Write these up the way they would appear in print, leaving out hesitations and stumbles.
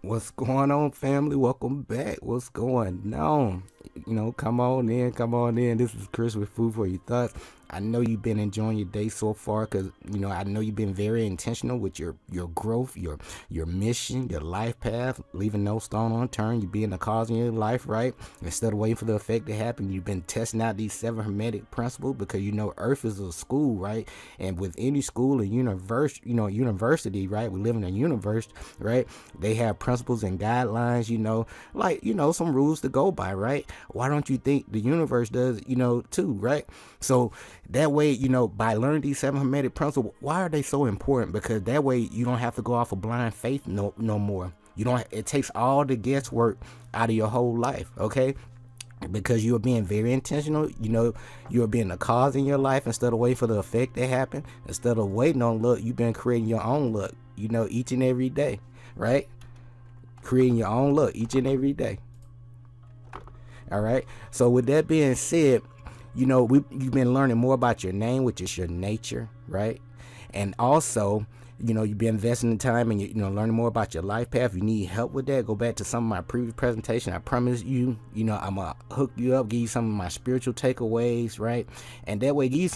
What's going on, family? Welcome back. What's going on? Come on in, come on in. This is Chris with Food for Your Thoughts. I know you've been enjoying your day so far because, I know you've been very intentional with your growth, your mission, your life path, leaving no stone unturned. You being the cause in your life, right? Instead of waiting for the effect to happen, you've been testing out these 7 hermetic principles because Earth is a school, right? And with any school or university, right? We live in a universe, right? They have principles and guidelines, some rules to go by, right? Why don't you think the universe does, too, right? So that way, by learning these 7 hermetic principles, why are they so important? Because that way you don't have to go off of blind faith no more. It takes all the guesswork out of your whole life, okay? Because you're being very intentional. You're being the cause in your life instead of waiting for the effect to happen. Instead of waiting on luck, you've been creating your own luck, each and every day, right? Creating your own luck each and every day. All right. So with that being said, you've been learning more about your name, which is your nature, right? And also, you've been investing in time and learning more about your life path. If you need help with that, go back to some of my previous presentation. I promise you, I'm gonna hook you up, give you some of my spiritual takeaways, right? And that way, give you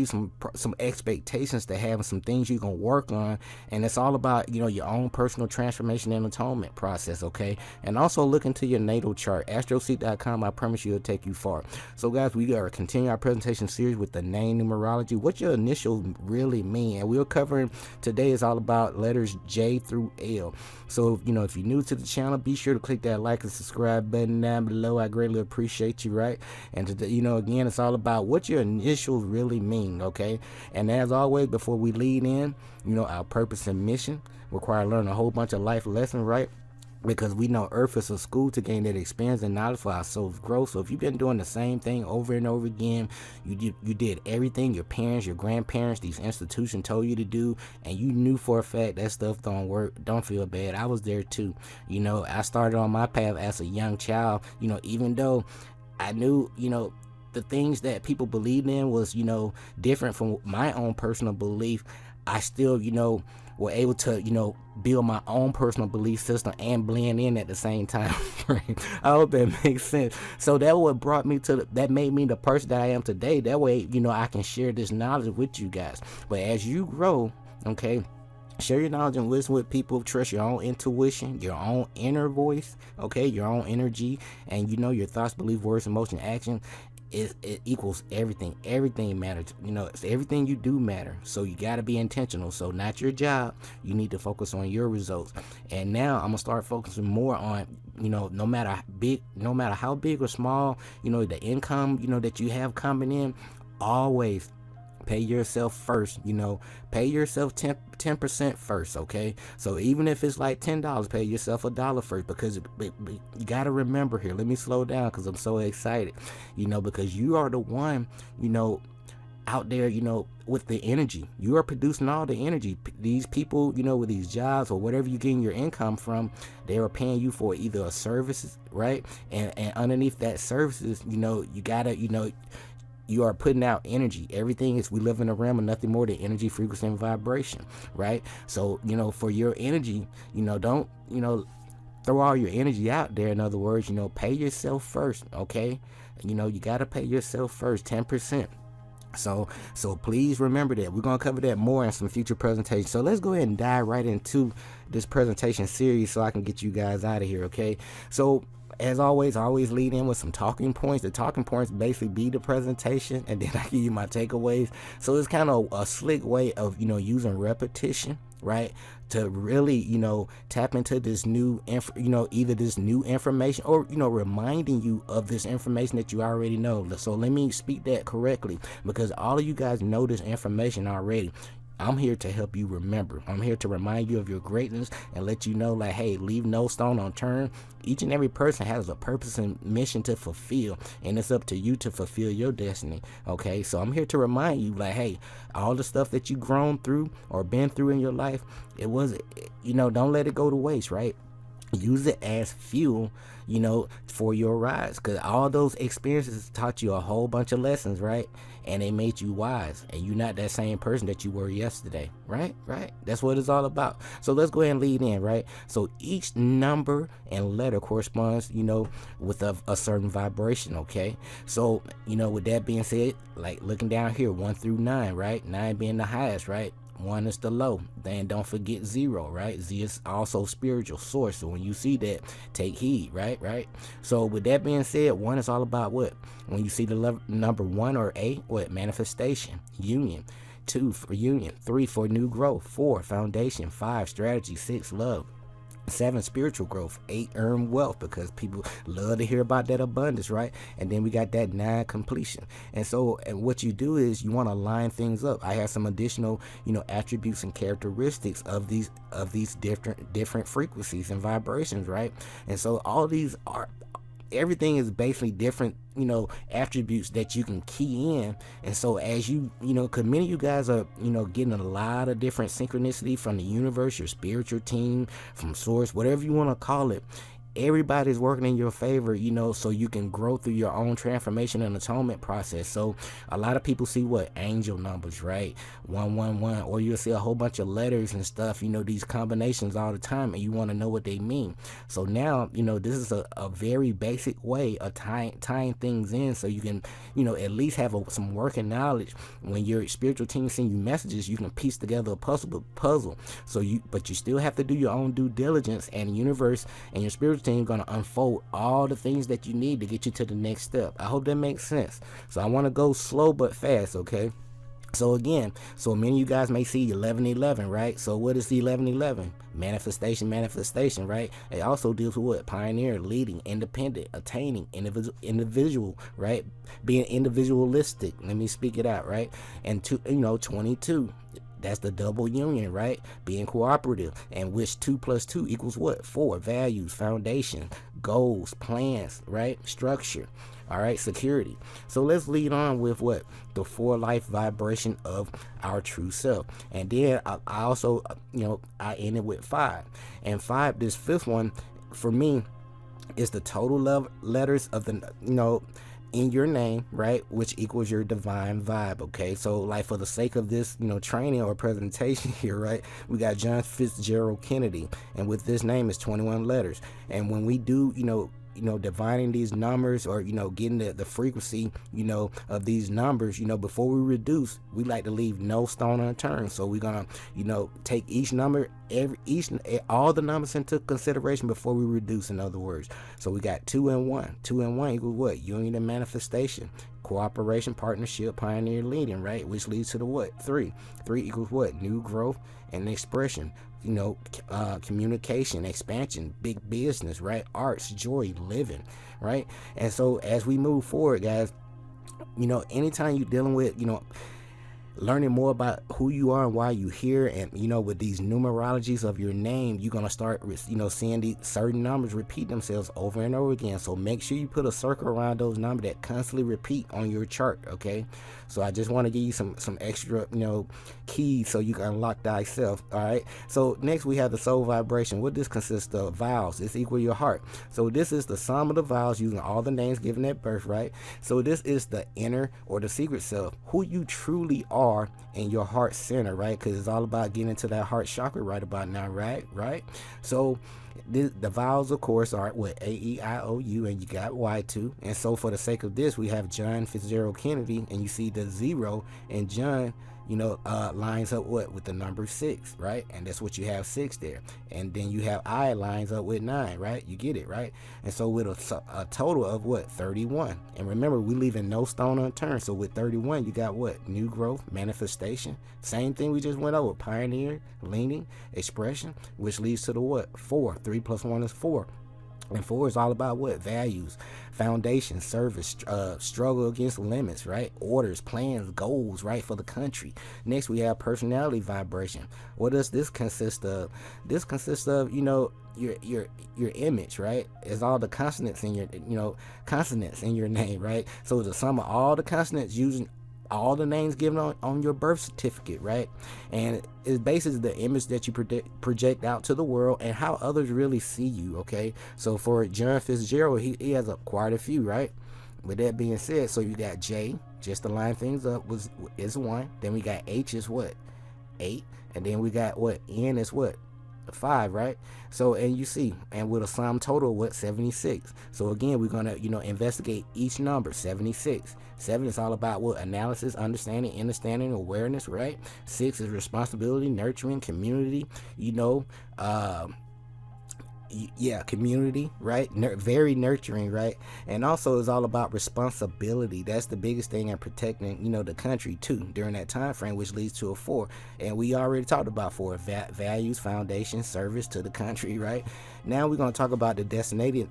some expectations to have and some things you can work on. And it's all about your own personal transformation and atonement process, okay? And also look into your natal chart, astroseek.com. I promise you, it'll take you far. So guys, we gotta continue our presentation series with the name numerology. What your initials really mean, and we're covering. Today is all about letters J through L. So, if you're new to the channel, be sure to click that like and subscribe button down below. I greatly appreciate you, right? And, again, it's all about what your initials really mean, okay? And as always, before we lead in, our purpose and mission require learning a whole bunch of life lessons, right? Because we know Earth is a school to gain that experience and knowledge for our soul's growth. So if you've been doing the same thing over and over again, you did everything your parents, your grandparents, these institutions told you to do, and you knew for a fact that stuff don't work, don't feel bad. I was there too. I started on my path as a young child, even though I knew, the things that people believed in was, different from my own personal belief. I still, were able to, build my own personal belief system and blend in at the same time. I hope that makes sense. So that what brought me to that made me the person that I am today. That way, I can share this knowledge with you guys. But as you grow, okay, share your knowledge and wisdom with people. Trust your own intuition, your own inner voice, okay, your own energy, and your thoughts, beliefs, words, emotion, action. It equals everything. Everything matters. It's everything you do matter. So you got to be intentional. So not your job. You need to focus on your results. And now I'm gonna start focusing more on, no matter how big or small, the income, that you have coming in, always pay yourself first. Pay yourself 10% first, okay? So even if it's like $10, pay yourself $1 first, because you got to remember here. Let me slow down because I'm so excited, because you are the one, out there, with the energy. You are producing all the energy. These people, with these jobs or whatever you're getting your income from, they are paying you for either a service, right? And underneath that services, you gotta, you are putting out energy. Everything is, we live in a realm of nothing more than energy, frequency, and vibration, right? So, for your energy, don't, throw all your energy out there. In other words, pay yourself first, okay? You got to pay yourself first, 10%. So please remember that. We're going to cover that more in some future presentations. So let's go ahead and dive right into this presentation series so I can get you guys out of here, okay? So as always, I always lead in with some talking points. The talking points basically be the presentation, and then I give you my takeaways. So it's kind of a slick way of, using repetition, right, to really, tap into this new, either this new information or, reminding you of this information that you already know. So let me speak that correctly, because all of you guys know this information already. I'm here to help you remember. I'm here to remind you of your greatness and let you know, like, hey, leave no stone unturned. Each and every person has a purpose and mission to fulfill, and it's up to you to fulfill your destiny, okay? So I'm here to remind you, like, hey, all the stuff that you've grown through or been through in your life, it was, don't let it go to waste, right? use it as fuel, for your rise, because all those experiences taught you a whole bunch of lessons, right? And they made you wise, and you're not that same person that you were yesterday, right? That's what it's all about. So let's go ahead and lead in, right? So each number and letter corresponds, with a certain vibration, okay? So, with that being said, like looking down here, 1 through 9, right? 9 being the highest, right? 1 is the low. Then don't forget 0, right? Z is also spiritual source. So when you see that, take heed, right? So with that being said, 1 is all about what? When you see the number 1 or A, what? Manifestation, union. 2 for union. 3 for new growth. 4 foundation. 5 strategy. 6 love. 7 spiritual growth. 8 earn wealth, because people love to hear about that abundance, right? And then we got that 9 completion. And so, and what you do is you want to line things up. I have some additional attributes and characteristics of these different frequencies and vibrations, right? And so all these are, everything is basically different attributes that you can key in. And so as because many of you guys are getting a lot of different synchronicity from the universe, your spiritual team, from source, whatever you want to call it. Everybody's working in your favor, so you can grow through your own transformation and atonement process. So a lot of people see what? Angel numbers, right? 111, or you'll see a whole bunch of letters and stuff, these combinations all the time, and you want to know what they mean. So now, this is a very basic way of tying things in, so you can, at least have some working knowledge. When your spiritual team send you messages, you can piece together a puzzle. But you still have to do your own due diligence, and the universe and your spiritual team going to unfold all the things that you need to get you to the next step. I hope that makes sense. So I want to go slow but fast, okay? So again, many of you guys may see 1111, right? So what is the 1111? Manifestation, right? It also deals with what? Pioneer, leading, independent, attaining, individual, right? Being individualistic. Let me speak it out, right? And 22. That's the double union, right? Being cooperative, and which 2 plus 2 equals what? 4. Values, foundation, goals, plans, right? Structure, all right? Security. So let's lead on with what? The 4 life vibration of our true self. And then I also, I ended with 5. And 5, this 5th one, for me, is the total letters of the, in your name, right, which equals your divine vibe, okay? So like for the sake of this training or presentation here, right, we got John Fitzgerald Kennedy, and with this name is 21 letters. And when we do dividing these numbers, or getting the frequency of these numbers, before we reduce, we like to leave no stone unturned. So we're gonna take each number, all the numbers into consideration before we reduce, in other words. So we got 2 and 1. 2 and 1 equals what? Union and manifestation, cooperation, partnership, pioneer, leading, right? Which leads to the what? 3 equals what? New growth and expression, communication, expansion, big business, right? Arts, joy, living, right? And so as we move forward, guys, anytime you're dealing with learning more about who you are and why you're here, and with these numerologies of your name, you're gonna start seeing these certain numbers repeat themselves over and over again. So make sure you put a circle around those numbers that constantly repeat on your chart, okay? So I just want to give you some extra keys so you can unlock thyself. All right, so next we have the soul vibration. What this consists of? Vowels. It's equal to your heart. So this is the sum of the vowels using all the names given at birth, right? So this is the inner or the secret self, who you truly are in your heart center, right? Because it's all about getting into that heart chakra right about now, right? So the vowels, of course, are what? A, E, I, O, U, and you got Y too. And so for the sake of this, we have John Fitzgerald Kennedy, and you see the 0 in John lines up what? With the number 6, right? And that's what you have, 6 there. And then you have I lines up with 9, right? You get it, right? And so with a total of what? 31. And remember, we leaving no stone unturned. So with 31, you got what? New growth, manifestation. Same thing we just went over. Pioneer, leaning, expression, which leads to the what? 4. 3 plus 1 is 4. And 4 is all about what? Values, foundation, service, struggle against limits, right? Orders, plans, goals, right, for the country. Next, we have personality vibration. What does this consist of? This consists of, your image, right? It's all the consonants in your, consonants in your name, right? So the sum of all the consonants using all the names given on your birth certificate, right? And it bases the image that you project out to the world and how others really see you, okay? So for John Fitzgerald, he has quite a few, right? With that being said, so you got J, just to line things up, is 1. Then we got H is what? 8. And then we got what? N is what? 5, right? So, and you see, and with a sum total, what? 76. So again, we're gonna, investigate each number. 76. 7 is all about what? Analysis, understanding, awareness, right? 6 is responsibility, nurturing, community, community, right? Very nurturing, right? And also is all about responsibility. That's the biggest thing in protecting, the country too during that time frame, which leads to a 4. And we already talked about 4: values, foundation, service to the country, right? Now we're going to talk about the destiny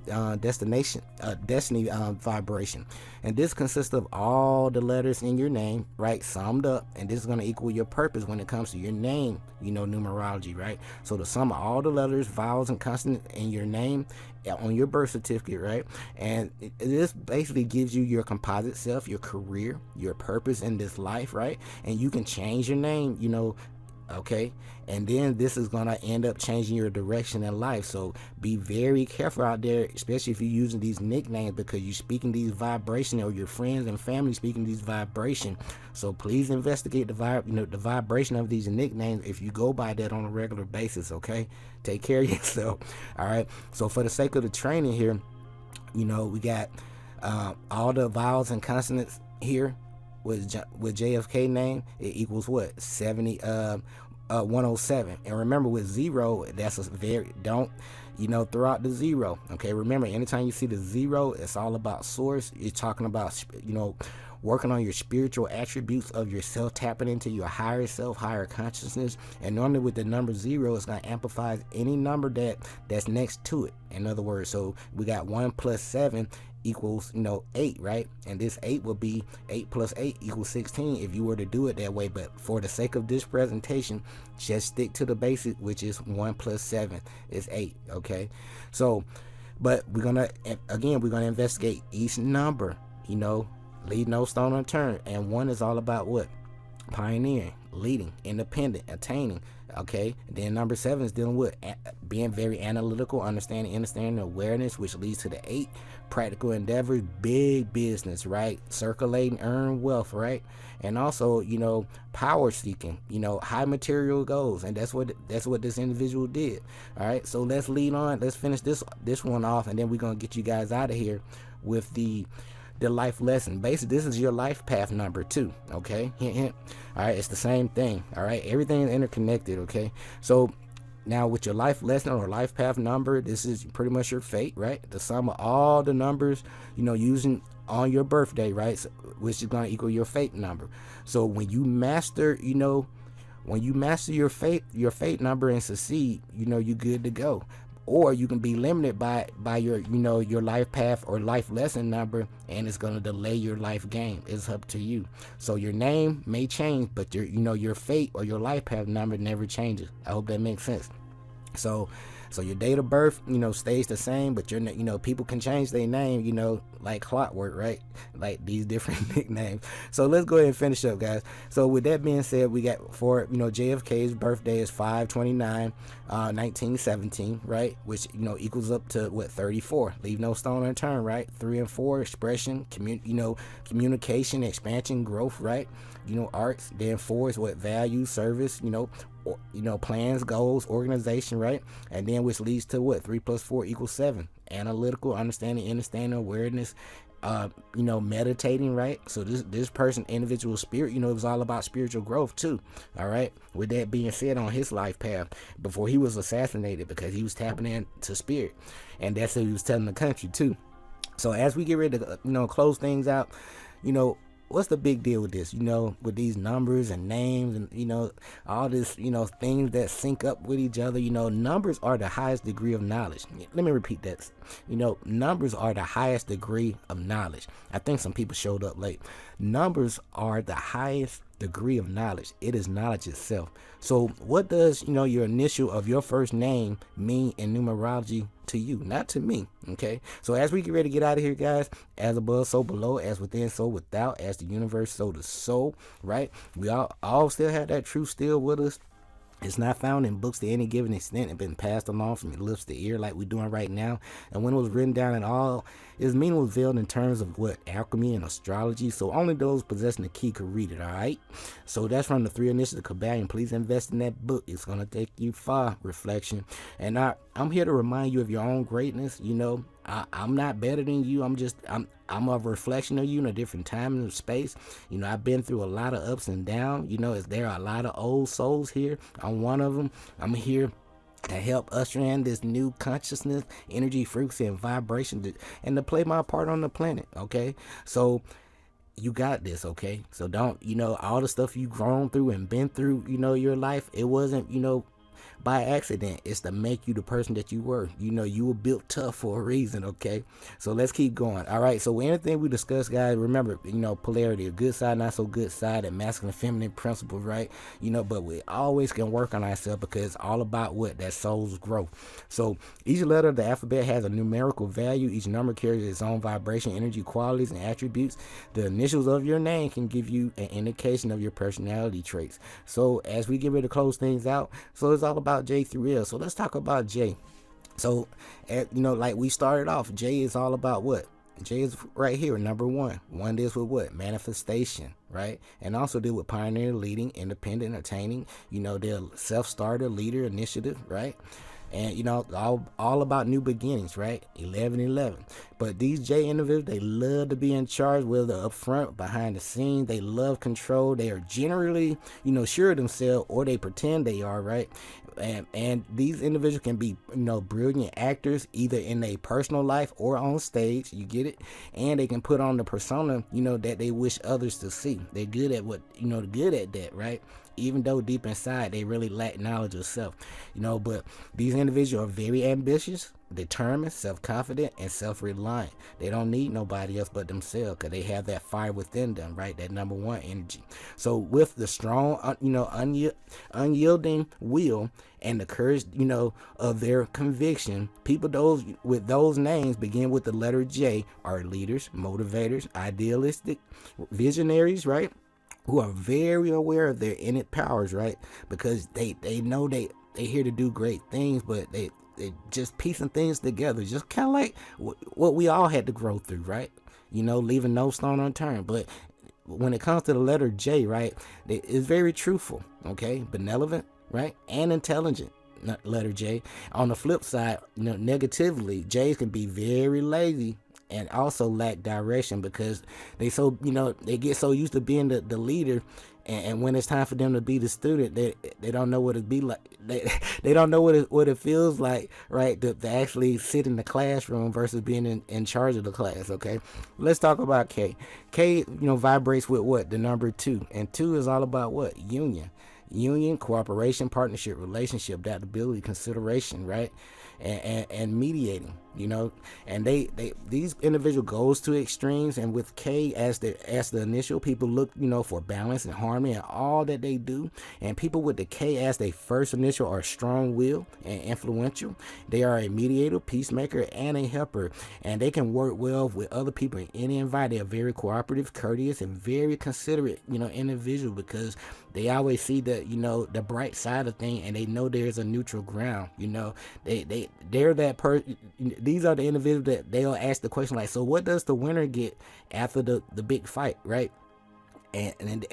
vibration, and this consists of all the letters in your name, right, summed up, and this is going to equal your purpose when it comes to your name, numerology, right? So the sum of all the letters, vowels, and consonants in your name on your birth certificate, right? And this basically gives you your composite self, your career, your purpose in this life, right? And you can change your name, okay? And then this is going to end up changing your direction in life. So be very careful out there, especially if you're using these nicknames, because you're speaking these vibration, or your friends and family speaking these vibration. So please investigate the vibration of these nicknames if you go by that on a regular basis, okay? Take care of yourself. All right. So for the sake of the training here, we got all the vowels and consonants here with JFK name. It equals what? 107. And remember, with 0, that's a throw out the 0. Okay, remember, anytime you see the 0, it's all about source. You're talking about working on your spiritual attributes of yourself, tapping into your higher self, higher consciousness. And normally with the number 0, it's going to amplify any number that's next to it. In other words, so we got 1 plus 7 equals 8, right? And this 8 will be 8 plus 8 equals 16 if you were to do it that way. But for the sake of this presentation, just stick to the basic, which is 1 plus 7 is 8. Okay, so but we're gonna investigate each number, leave no stone unturned. And 1 is all about what? Pioneering, leading, independent, attaining. Okay, then number 7 is dealing with being very analytical, understanding awareness, which leads to the 8, practical endeavors, big business, right? Circulating, earn wealth, right? And also, power seeking, high material goals. And that's what this individual did. All right, so let's lead on. Let's finish this one off, and then we're gonna get you guys out of here with the life lesson. Basically, this is your life path number 2. Okay, hint, hint. All right, it's the same thing. All right, everything is interconnected. Okay, so now with your life lesson or life path number, this is pretty much your fate, right? The sum of all the numbers, using on your birthday, right? So, which is going to equal your fate number. So when you master, your fate number and succeed, you're good to go. Or you can be limited by your your life path or life lesson number, and it's going to delay your life game. It's up to you. So your name may change, but your fate or your life path number never changes. I hope that makes sense. So your date of birth, stays the same, but people can change their name, like clockwork, right? Like these different nicknames. So let's go ahead and finish up, guys. So with that being said, we got for JFK's birthday is 5/29/1917, right? Which equals up to what? 34. Leave no stone unturned, right? 3 and 4, expression, communication, expansion, growth, right? Arts. Then 4 is what? Value, service, plans, goals, organization, right? And then which leads to what? 3 plus 4 equals 7. Analytical, understanding, awareness, meditating, right? So this person, individual spirit, it was all about spiritual growth too. All right. With that being said, on his life path before he was assassinated, because he was tapping into spirit, and that's what he was telling the country too. So as we get ready to close things out, what's the big deal with this, with these numbers and names and, all this, things that sync up with each other? Numbers are the highest degree of knowledge. Let me repeat that. Numbers are the highest degree of knowledge. I think some people showed up late. Numbers are the highest degree of knowledge. It is knowledge itself. So what does, your initial of your first name mean in numerology to you, not to me. Okay, so as we get ready to get out of here, guys, as above so below, as within so without, as the universe so the soul, right? We all still have that truth still with us. It's not found in books to any given extent and been passed along from lips to ear like we're doing right now. And when it was written down and all, its meaning was veiled in terms of what? Alchemy and astrology. So only those possessing the key could read it, all right? So that's from the 3 Initiatives Kabbalion. Please invest in that book. It's going to take you far, reflection. And I'm here to remind you of your own greatness. You know, I'm not better than you. I'm a reflection of you in a different time and space. You know, I've been through a lot of ups and downs. You know, there are a lot of old souls here. I'm one of them. I'm here to help usher in this new consciousness, energy, frequency, and vibration, and to play my part on the planet. Okay, so you got this. Okay, so don't, you know, all the stuff you've grown through and been through, you know, your life, it wasn't, you know, by accident. It's to make you the person that you were. You know, you were built tough for a reason. Okay, so let's keep going. All right, so anything we discuss, guys, remember, you know, polarity, a good side, not so good side, and masculine feminine principles, right? You know, but we always can work on ourselves because it's all about what? That soul's growth. So each letter of the alphabet has a numerical value. Each number carries its own vibration, energy, qualities, and attributes. The initials of your name can give you an indication of your personality traits. So as we get ready to close things out, so it's all about J through L. So let's talk about J. So, you know, like we started off, J is all about what? J is right here, number 1. 1 deals with what? Manifestation, right? And also deal with pioneer, leading, independent, attaining. You know, they're self-starter, leader, initiative, right? And, you know, all about new beginnings, right? 1111. But these J individuals, they love to be in charge, whether up front, behind the scenes. They love control. They are generally, you know, sure of themselves, or they pretend they are, right? And these individuals can be, you know, brilliant actors, either in their personal life or on stage. You get it? And they can put on the persona, you know, that they wish others to see. They're good at what, you know, good at that, right? Even though deep inside they really lack knowledge of self, you know. But these individuals are very ambitious, determined, self-confident, and self-reliant. They don't need nobody else but themselves, because they have that fire within them, right? That number 1 energy. So with the strong, you know, unyielding will and the courage, you know, of their conviction, people those with those names begin with the letter J are leaders, motivators, idealistic, visionaries, right? Who are very aware of their innate powers, right? Because they know they're here to do great things, but they just piecing things together, just kind of like what we all had to grow through, right? You know, leaving no stone unturned. But when it comes to the letter J, right, it's very truthful, okay? Benevolent, right? And intelligent. Letter J. On the flip side, you know, negatively, J's can be very lazy and also lack direction, because they so, you know, they get so used to being the leader, and when it's time for them to be the student, they don't know what it be like. They don't know what it feels like, right, to actually sit in the classroom versus being in charge of the class. Okay, let's talk about K. K, you know, vibrates with what? The number 2, and 2 is all about what? Union, cooperation, partnership, relationship, adaptability, consideration, right? And mediating, you know. And these individual goes to extremes, and with K as the initial, people look, you know, for balance and harmony in all that they do. And people with the K as their first initial are strong will and influential. They are a mediator, peacemaker, and a helper, and they can work well with other people in any environment. They are very cooperative, courteous, and very considerate, you know, individual, because they always see the, you know, the bright side of things, and they know there's a neutral ground. You know, they're that person. These are the individuals that they'll ask the question like, so what does the winner get after the big fight, right? And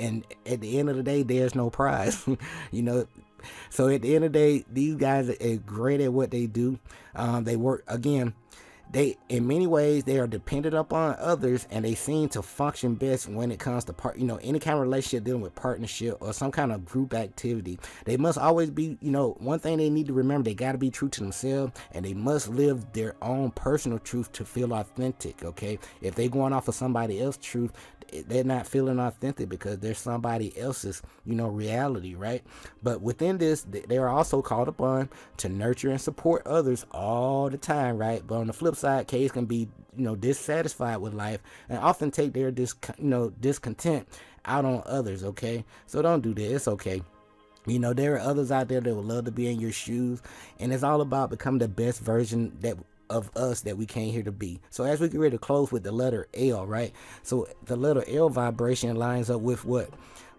at the end of the day, there's no prize. You know, so at the end of the day, these guys are great at what they do. They work, again, they, in many ways, they are dependent upon others, and they seem to function best when it comes to any kind of relationship dealing with partnership or some kind of group activity. They must always be, one thing they need to remember, they got to be true to themselves, and they must live their own personal truth to feel authentic. Okay, if they going off of somebody else's truth, they're not feeling authentic because there's somebody else's, reality, right? But within this, they are also called upon to nurture and support others all the time, right? But on the flip side, K's can be, dissatisfied with life and often take their discontent out on others. Okay, so don't do that. It's okay. You know, there are others out there that would love to be in your shoes, and it's all about becoming the best version that of us that we came here to be. So as we get ready to close with the letter L, right? So the letter L vibration lines up with what?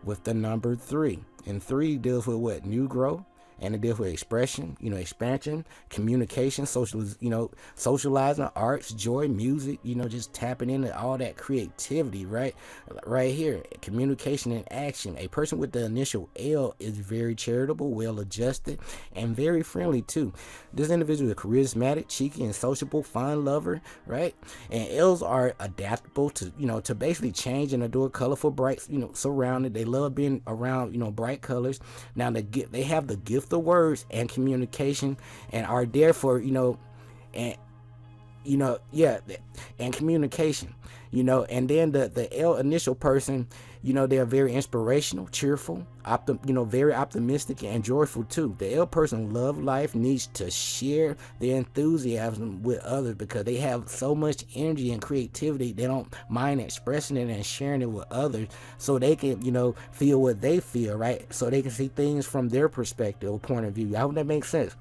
With the number 3. And 3 deals with what? New growth. And it deals with expression, expansion, communication, socializing, arts, joy, music, just tapping into all that creativity, right? Right here, communication and action. A person with the initial L is very charitable, well-adjusted, and very friendly too. This individual is charismatic, cheeky, and sociable, fun lover, right? And L's are adaptable to basically change and adore colorful, bright, surrounded. They love being around, bright colors. Now they have the gift of words and communication, and are there for and and communication, and then the L initial person, they're very inspirational, cheerful, very optimistic and joyful too. The L person love life, needs to share their enthusiasm with others because they have so much energy and creativity. They don't mind expressing it and sharing it with others, so they can feel what they feel, right? So they can see things from their perspective or point of view. I hope that makes sense.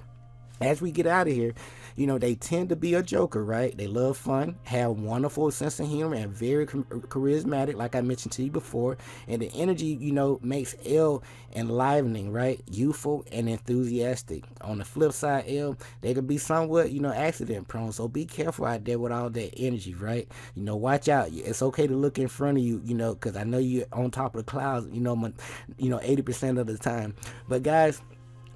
As we get out of here, they tend to be a joker, right? They love fun, have wonderful sense of humor, and very charismatic, like I mentioned to you before. And the energy, makes L enlivening, right? Youthful and enthusiastic. On the flip side, L, they can be somewhat, accident prone. So be careful out there with all that energy, right? Watch out. It's okay to look in front of you, because I know you're on top of the clouds, 80% of the time. But guys,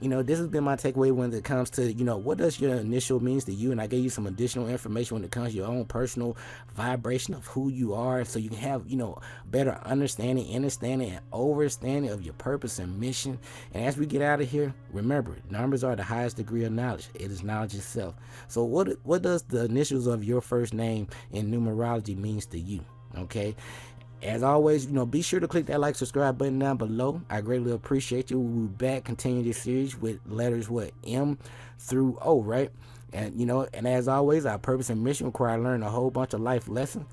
this has been my takeaway when it comes to, what does your initial means to you? And I gave you some additional information when it comes to your own personal vibration of who you are, so you can have, better understanding, and overstanding of your purpose and mission. And as we get out of here, remember, numbers are the highest degree of knowledge. It is knowledge itself. So what does the initials of your first name in numerology means to you? Okay. As always, be sure to click that like, subscribe button down below. I greatly appreciate you. We'll be back, continue this series with letters, M through O, right? And, and as always, our purpose and mission require learning a whole bunch of life lessons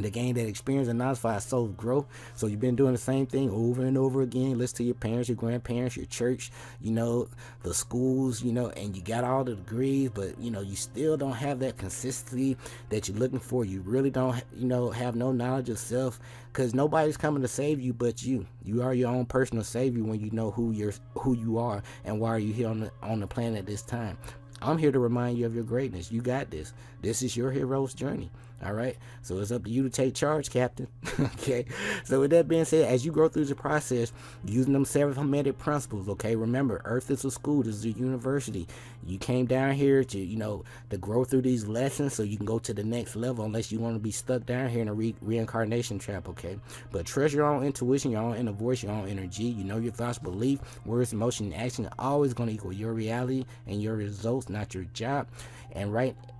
to gain that experience and knowledge for our soul's growth. So you've been doing the same thing over and over again. Listen to your parents, your grandparents, your church, the schools, and you got all the degrees, but you still don't have that consistency that you're looking for. You really don't have no knowledge of self, because nobody's coming to save you but you. You are your own personal savior when you know who you are and why are you here on the planet at this time. I'm here to remind you of your greatness. You got this. This is your hero's journey. All right. So it's up to you to take charge, Captain. Okay. So with that being said, as you go through the process, using them 7 Hermetic principles, okay, remember, Earth is a school. This is a university. You came down here to, to grow through these lessons so you can go to the next level, unless you want to be stuck down here in a reincarnation trap, okay? But trust your own intuition, your own inner voice, your own energy. Your thoughts, belief, words, emotion, and action are always going to equal your reality and your results, not your job. And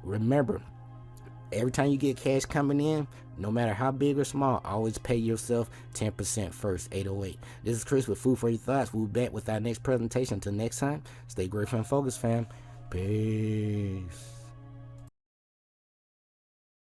remember, every time you get cash coming in, no matter how big or small, always pay yourself 10% first. 808. This is Chris with Food for Your Thoughts. We'll be back with our next presentation. Until next time, stay grateful and focused, fam. Peace.